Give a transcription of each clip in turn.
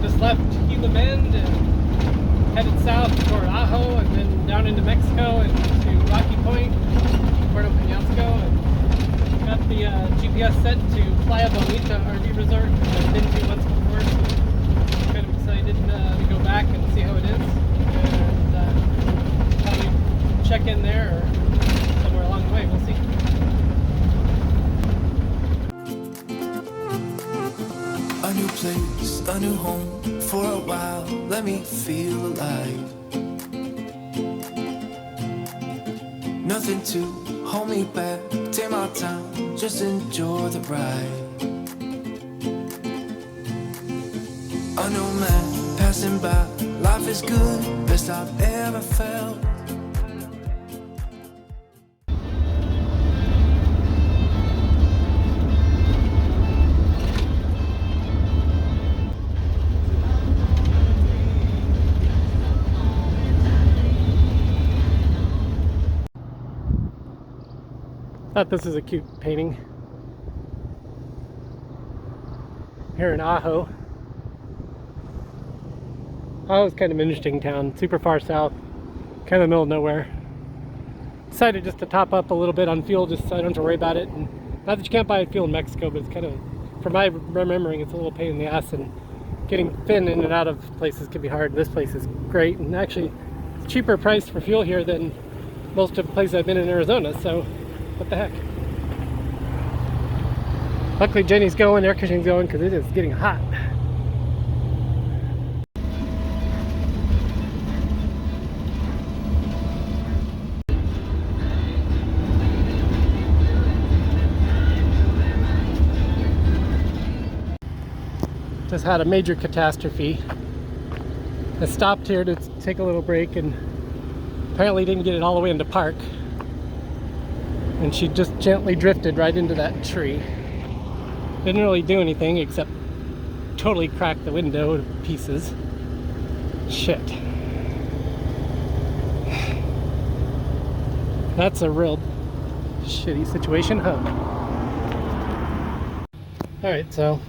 just left Gila Bend and headed south toward Ajo and then down into Mexico and to Rocky Point, Puerto Penasco, and got the GPS set to Playa Bonita RV Resort, which I've been to once before, so kind of excited to go back and see how it is, and probably check in there or somewhere along the way, we'll see. A new place, a new home, for a while, let me feel alive. Nothing to hold me back, take my time, just enjoy the ride. A new man passing by, life is good, best I've ever felt. Thought this is a cute painting here in Ajo. Ajo's kind of an interesting town, super far south, kind of in the middle of nowhere. Decided just to top up a little bit on fuel just so I don't have to worry about it. And not that you can't buy fuel in Mexico, but it's kind of, from my remembering, it's a little pain in the ass, and getting in and out of places can be hard. This place is great, and actually it's cheaper price for fuel here than most of the places I've been in Arizona, so what the heck. Luckily Jenny's going, air conditioning's going, because it is getting hot. Just had a major catastrophe. I stopped here to take a little break and apparently didn't get it all the way into park. And she just gently drifted right into that tree. Didn't really do anything except totally crack the window to pieces. Shit. That's a real shitty situation, huh? Alright, so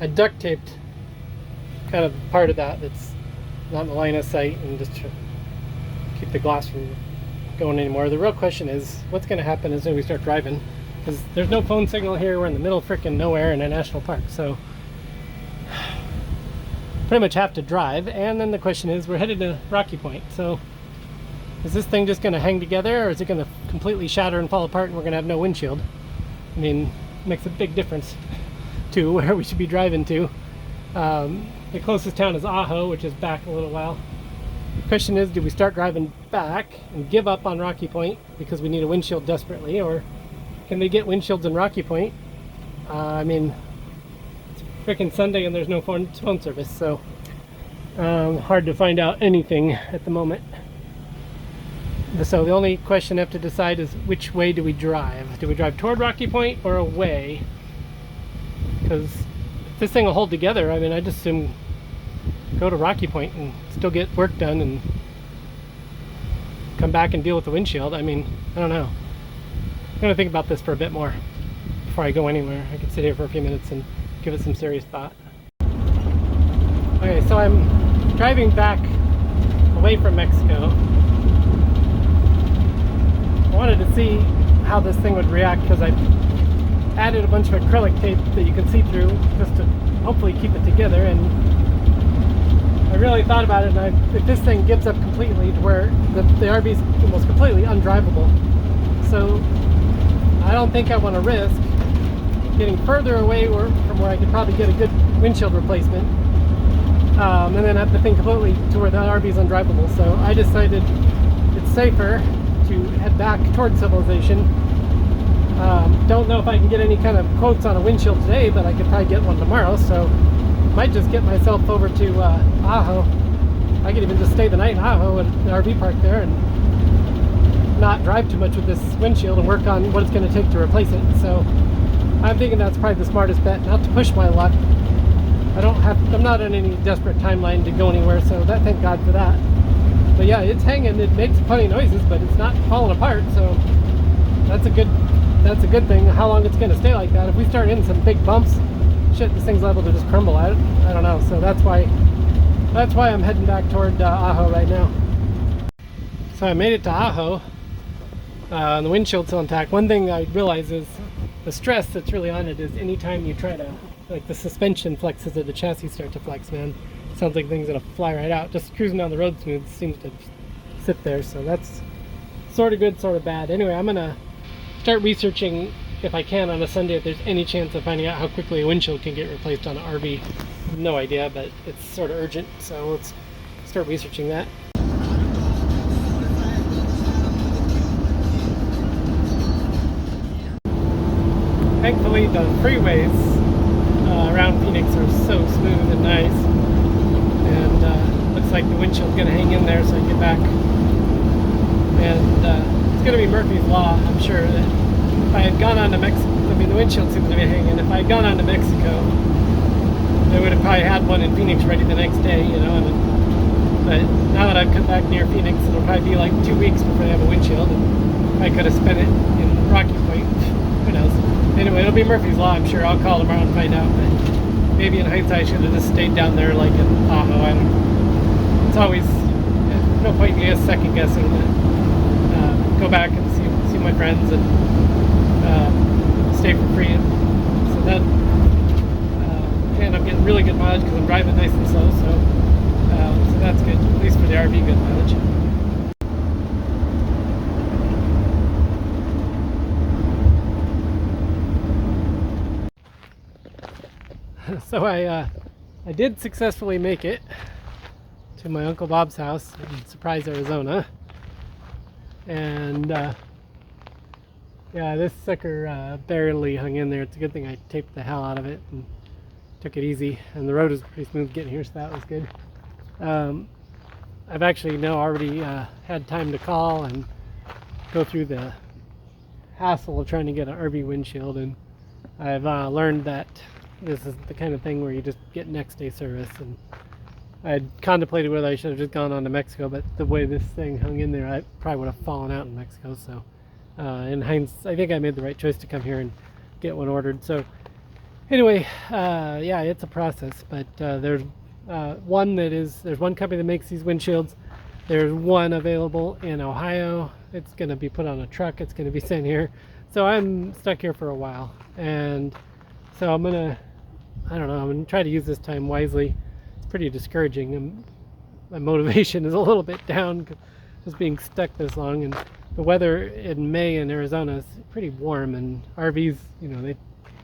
I duct taped kind of part of that that's not in the line of sight, and just to keep the glass from going anymore. The real question is, what's going to happen as soon as we start driving? Because there's no phone signal here. We're in the middle of frickin' nowhere in a national park, so pretty much have to drive. And then the question is, we're headed to Rocky Point, so is this thing just going to hang together, or is it going to completely shatter and fall apart and we're going to have no windshield? I mean, it makes a big difference to where we should be driving to. The closest town is Ajo, which is back a little while. The question is, do we start driving back and give up on Rocky Point because we need a windshield desperately, or can they get windshields in Rocky Point? I mean, it's freaking Sunday and there's no phone service, so hard to find out anything at the moment. So the only question I have to decide is, which way do we drive? Do we drive toward Rocky Point or away? Because if this thing will hold together, I mean, I just assume go to Rocky Point and still get work done and come back and deal with the windshield. I mean, I don't know. I'm going to think about this for a bit more before I go anywhere. I could sit here for a few minutes and give it some serious thought. Okay, so I'm driving back away from Mexico. I wanted to see how this thing would react because I added a bunch of acrylic tape that you can see through just to hopefully keep it together, and I really thought about it, and if this thing gives up completely to where the RV is almost completely undrivable, so I don't think I want to risk getting further away from where I could probably get a good windshield replacement, and then have the thing completely to where the RV is undrivable. So I decided it's safer to head back towards civilization. Don't know if I can get any kind of quotes on a windshield today, but I could probably get one tomorrow, so might just get myself over to Ajo. I could even just stay the night in Ajo at the RV park there and not drive too much with this windshield and work on what it's going to take to replace it. So I'm thinking that's probably the smartest bet, not to push my luck. I'm not on any desperate timeline to go anywhere, so thank God for that. But yeah, it's hanging, it makes funny noises, but it's not falling apart, so that's a good thing. How long it's going to stay like that? If we start hitting some big bumps, shit, this thing's liable to just crumble. I don't know. So that's why That's why I'm heading back toward Ajo right now. So I made it to Ajo. And the windshield's still intact. One thing I realize is the stress that's really on it is anytime you try to, like the suspension flexes or the chassis start to flex, man. Sounds like things that'll fly right out. Just cruising down the road smooth seems to sit there, so that's sort of good, sort of bad. Anyway, I'm gonna start researching if I can on a Sunday if there's any chance of finding out how quickly a windshield can get replaced on an RV. No idea, but it's sort of urgent, so let's start researching that. Thankfully, the freeways around Phoenix are so smooth and nice, and looks like the windshield's going to hang in there so I can get back. And it's going to be Murphy's Law, I'm sure, that if I had gone on to Mexico, I mean, the windshield seems to be hanging. If I had gone on to Mexico, I would have probably had one in Phoenix ready the next day, you know. But now that I've come back near Phoenix, it'll probably be like 2 weeks before I have a windshield, and I could have spent it in Rocky Point. Who knows? Anyway, it'll be Murphy's Law, I'm sure. I'll call tomorrow and find out. But maybe in hindsight, I should have just stayed down there like in Ajo. I don't know. It's always no point in just second guessing. But go back and see my friends and stay for free. So that and I'm getting really good mileage because I'm driving nice and slow. So that's good. At least for the RV, good mileage. So I did successfully make it to my Uncle Bob's house in Surprise, Arizona, and yeah, this sucker barely hung in there. It's a good thing I taped the hell out of it and took it easy, and the road was pretty smooth getting here, so that was good. I've actually now already had time to call and go through the hassle of trying to get an RV windshield, and I've learned that this is the kind of thing where you just get next day service. And I had contemplated whether I should have just gone on to Mexico, but the way this thing hung in there, I probably would have fallen out in Mexico. So in hindsight, I think I made the right choice to come here and get one ordered. So anyway, yeah, it's a process, but there's one company that makes these windshields. There's one available in Ohio. It's going to be put on a truck. It's going to be sent here. So I'm stuck here for a while, and so I'm gonna try to use this time wisely. It's pretty discouraging. My motivation is a little bit down just being stuck this long, and the weather in May in Arizona is pretty warm, and RVs, you know, they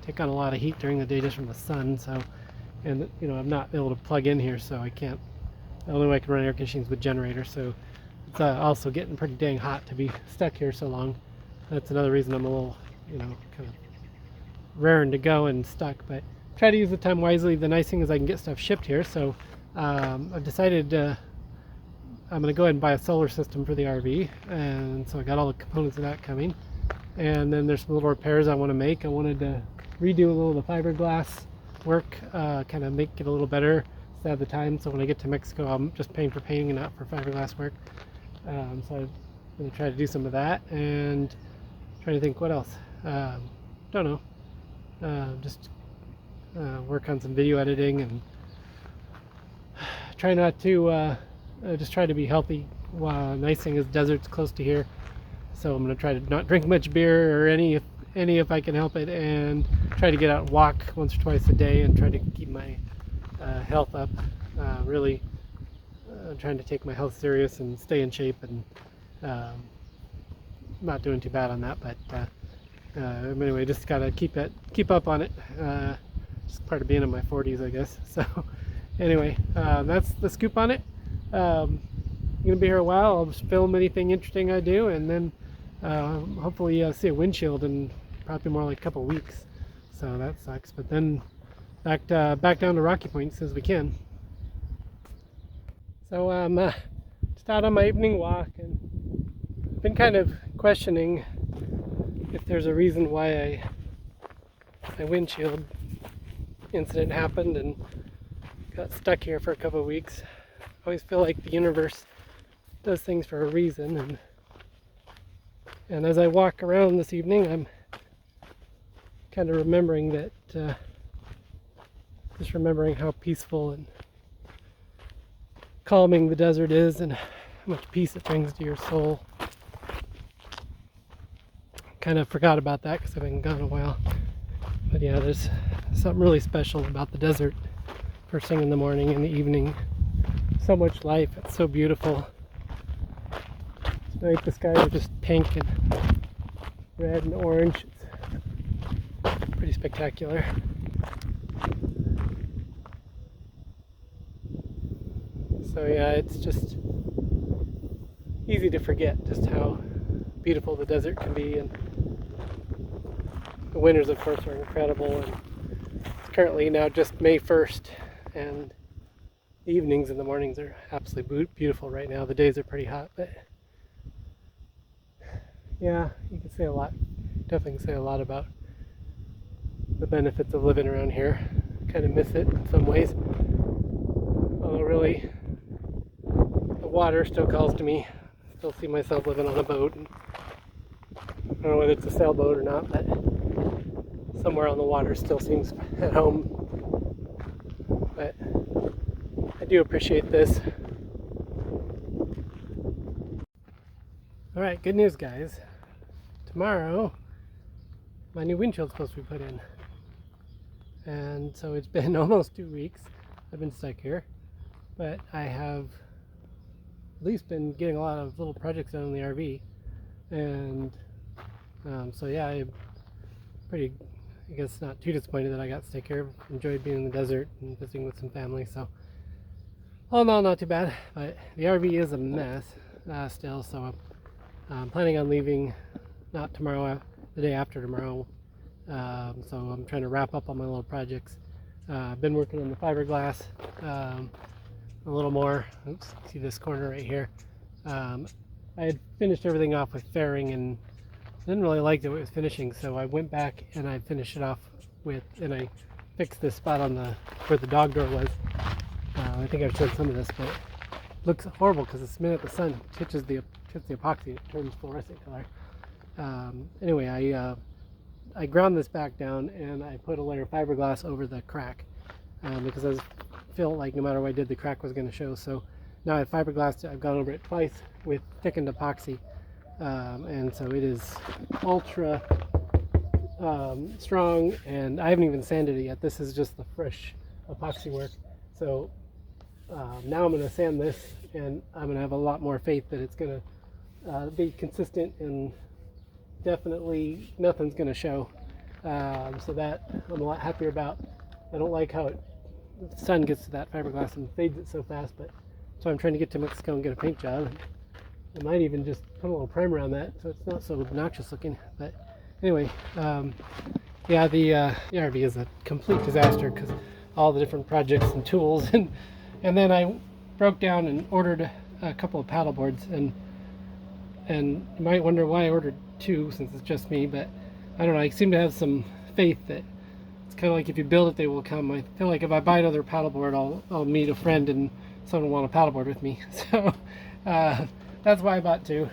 take on a lot of heat during the day just from the sun. So, and you know, I'm not able to plug in here, so I can't. The only way I can run air conditioning is with generators. So it's also getting pretty dang hot to be stuck here so long. That's another reason I'm a little, you know, kind of raring to go and stuck, but try to use the time wisely. The nice thing is I can get stuff shipped here, so I've decided I'm going to go ahead and buy a solar system for the RV, and so I got all the components of that coming. And then there's some little repairs I want to make. I wanted to redo a little of the fiberglass work, kind of make it a little better instead of the time, so when I get to Mexico I'm just paying for painting and not for fiberglass work. So I'm going to try to do some of that, and try to think what else. Don't know. Just work on some video editing and try not to just try to be healthy. Nice thing is desert's close to here, so I'm going to try to not drink much beer or any if I can help it, and try to get out and walk once or twice a day and try to keep my health up. Really trying to take my health serious and stay in shape, and not doing too bad on that, but anyway, just gotta keep up on it. Just part of being in my 40s, I guess. So anyway, that's the scoop on it. I'm gonna be here a while. I'll just film anything interesting I do, and then hopefully see a windshield in probably more like a couple weeks. So that sucks, but then back down to Rocky Point as soon as we can. So I'm just out on my evening walk, and been kind of questioning if there's a reason why my windshield incident happened and got stuck here for a couple of weeks. I always feel like the universe does things for a reason, and as I walk around this evening, I'm kind of remembering that, just remembering how peaceful and calming the desert is and how much peace it brings to your soul. Kind of forgot about that because I've been gone a while. But yeah, there's something really special about the desert. First thing in the morning and the evening. So much life. It's so beautiful. Tonight the skies are just pink and red and orange. It's pretty spectacular. So yeah, it's just easy to forget just how beautiful the desert can be, and the winters of course are incredible, and it's currently now just May 1st and the evenings and the mornings are absolutely beautiful right now. The days are pretty hot, but yeah, you can say a lot, definitely can say a lot about the benefits of living around here. Kind of miss it in some ways, although really the water still calls to me. I still see myself living on a boat, and I don't know whether it's a sailboat or not, but somewhere on the water still seems at home. But I do appreciate this. Alright, good news guys. Tomorrow my new windshield's supposed to be put in. And so it's been almost 2 weeks I've been stuck here. But I have at least been getting a lot of little projects done in the RV. And so yeah, I'm pretty, I guess not too disappointed that I got stuck here. Enjoyed being in the desert and visiting with some family, so all in all not too bad. But the RV is a mess still, so I'm planning on leaving not tomorrow, the day after tomorrow. So I'm trying to wrap up on my little projects. I've been working on the fiberglass a little more. Oops, see this corner right here. I had finished everything off with fairing and didn't really like the way it was finishing, so I went back and I finished it off with, and I fixed this spot on the where the dog door was. I think I've showed some of this, but it looks horrible because the minute the sun hits the epoxy, it turns fluorescent color. Anyway, I ground this back down and I put a layer of fiberglass over the crack because I felt like no matter what I did, the crack was going to show. So now I have fiberglass. I've gone over it twice with thickened epoxy, and so it is ultra strong, and I haven't even sanded it yet. This is just the fresh epoxy work. So now I'm going to sand this, and I'm going to have a lot more faith that it's going to be consistent, and definitely nothing's going to show. So that I'm a lot happier about. I don't like how the sun gets to that fiberglass and fades it so fast, but so I'm trying to get to Mexico and get a paint job. I might even just put a little primer on that so it's not so obnoxious looking. But anyway, yeah, the RV is a complete disaster because all the different projects and tools, and then I broke down and ordered a couple of paddle boards, and you might wonder why I ordered 2 since it's just me, but I don't know, I seem to have some faith that it's kind of like if you build it they will come. I feel like if I buy another paddleboard I'll meet a friend and someone will want a paddleboard with me. So that's why I bought 2.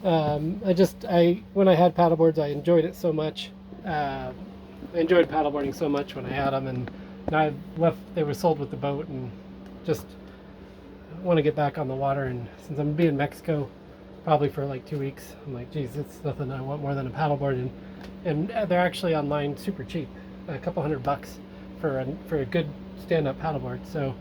When I had paddleboards I enjoyed it so much. I enjoyed paddleboarding so much when I had them, and now I've left, they were sold with the boat, and just want to get back on the water. And since I'm being in Mexico probably for like 2 weeks, I'm like, geez, it's nothing I want more than a paddleboard, and they're actually online super cheap, a couple $100 for a good stand-up paddleboard. So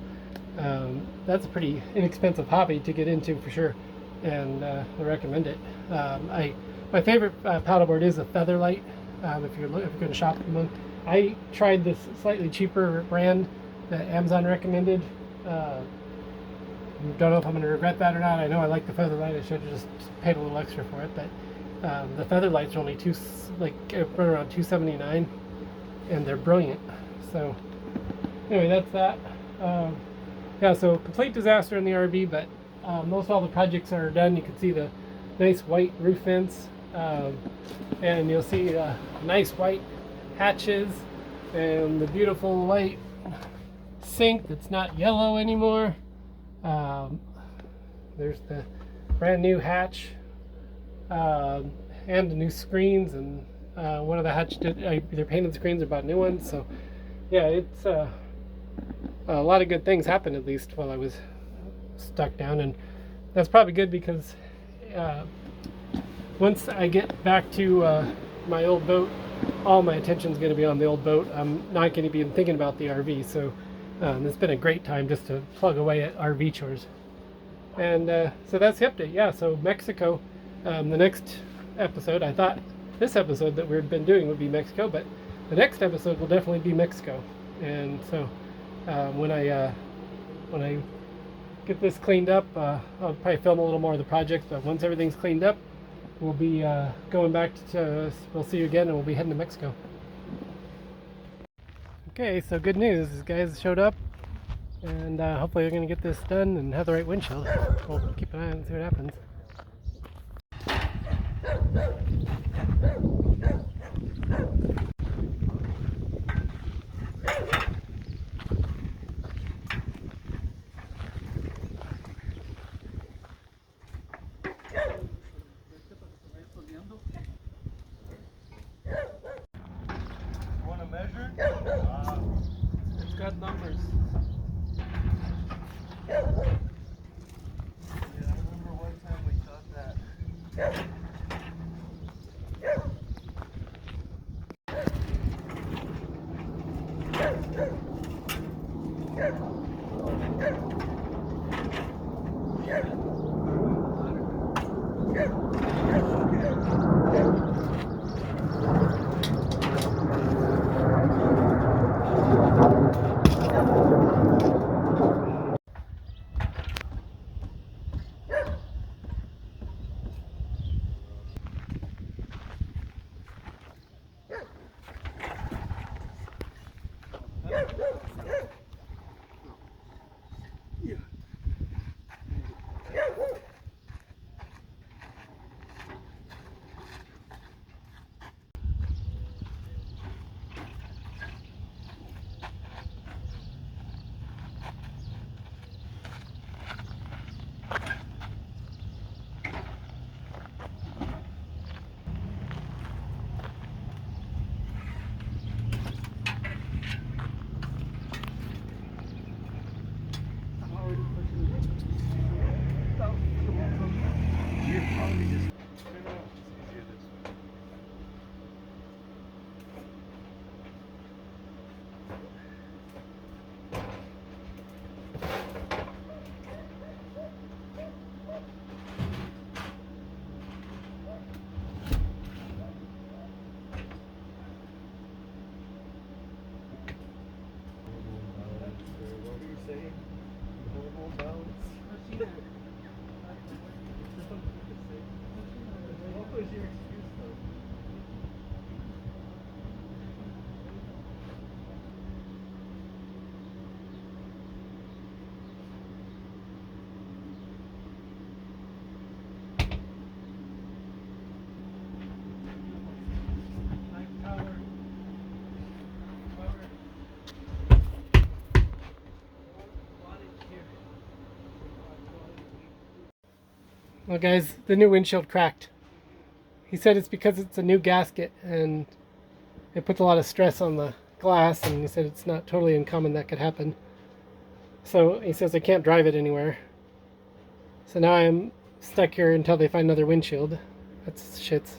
that's a pretty inexpensive hobby to get into for sure, and I recommend it. My favorite paddleboard is a Featherlight. If you're going to shop for one, I tried this slightly cheaper brand that Amazon recommended. Don't know if I'm going to regret that or not. I know I like the Featherlight. I should have just paid a little extra for it, but the Featherlights are only run around $279, and they're brilliant. So anyway, that's that. Yeah, so complete disaster in the RV, but most all the projects are done. You can see the nice white roof vents, and you'll see nice white hatches and the beautiful white sink that's not yellow anymore. There's the brand new hatch and the new screens, and one of the hatch either painted screens or bought new ones. So yeah, it's a lot of good things happened, at least while I was stuck down, and that's probably good because once I get back to my old boat, all my attention's going to be on the old boat. I'm not going to be thinking about the RV, so it's been a great time just to plug away at RV chores. And so that's the update. Yeah, so Mexico, the next episode, I thought this episode that we've been doing would be Mexico, but the next episode will definitely be Mexico. And so when I get this cleaned up, I'll probably film a little more of the project, but once everything's cleaned up, we'll be going back to, we'll see you again, and we'll be heading to Mexico. Okay, so good news, these guys showed up, and hopefully they're going to get this done and have the right windshield. We'll keep an eye on it and see what happens. Want to measure? It's got numbers. Yeah, I remember one time we thought that. What was your excuse though? Well guys, the new windshield cracked. He said it's because it's a new gasket and it puts a lot of stress on the glass, and he said it's not totally uncommon that could happen. So he says I can't drive it anywhere. So now I'm stuck here until they find another windshield. That's shits.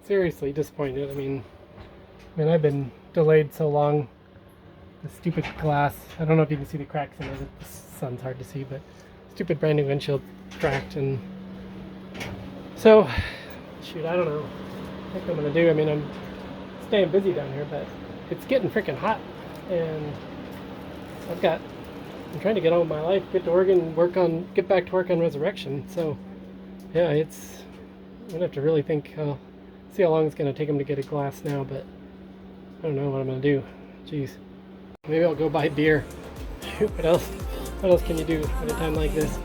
Seriously disappointed. I mean I've been delayed so long. The stupid glass. I don't know if you can see the cracks in it. The sun's hard to see, but stupid brand new windshield cracked, and so shoot, I don't know what I'm gonna do. I mean, I'm staying busy down here, but it's getting freaking hot, and I'm trying to get on with my life, get to Oregon, get back to work on Resurrection. So yeah, I'm gonna have to really think. See how long it's gonna take them to get a glass now, but I don't know what I'm gonna do. Jeez, maybe I'll go buy beer. Shoot, what else can you do at a time like this?